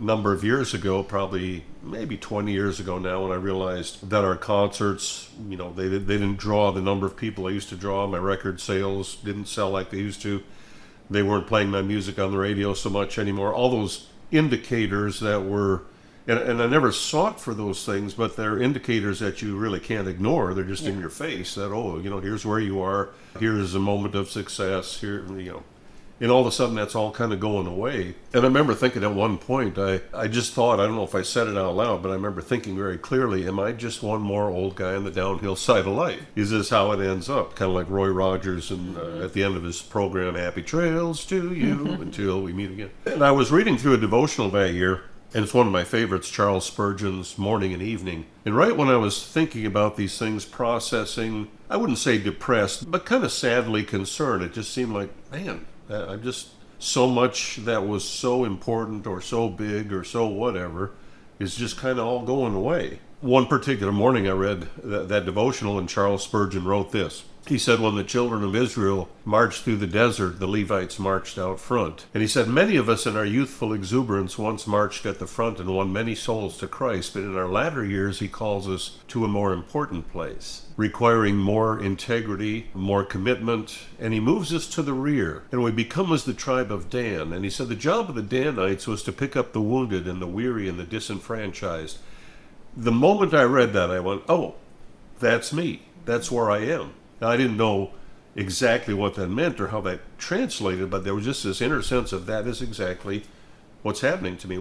number of years ago, probably maybe 20 years ago now, when I realized that our concerts, they didn't draw the number of people they used to draw. My record sales didn't sell like they used to. They weren't playing my music on the radio so much anymore. All those indicators that were, and I never sought for those things, but they're indicators that you really can't ignore. They're just in your face that, here's where you are. Here's a moment of success. And all of a sudden that's all kind of going away. And I remember thinking at one point, I just thought, I don't know if I said it out loud, but I remember thinking very clearly, am I just one more old guy on the downhill side of life? Is this how it ends up? Kind of like Roy Rogers and at the end of his program, Happy Trails to You until we meet again. And I was reading through a devotional that year, and it's one of my favorites, Charles Spurgeon's Morning and Evening. And right when I was thinking about these things, processing, I wouldn't say depressed, but kind of sadly concerned. It just seemed like, man, I'm just, so much that was so important or so big or so whatever is just kind of all going away. One particular morning I read that devotional, and Charles Spurgeon wrote this. He said, when the children of Israel marched through the desert, the Levites marched out front. And he said, many of us in our youthful exuberance once marched at the front and won many souls to Christ, but in our latter years he calls us to a more important place, requiring more integrity, more commitment, and he moves us to the rear, and we become as the tribe of Dan. And he said the job of the Danites was to pick up the wounded and the weary and the disenfranchised. The moment I read that, I went, oh, that's me. That's where I am. Now, I didn't know exactly what that meant or how that translated, but there was just this inner sense of that is exactly what's happening to me.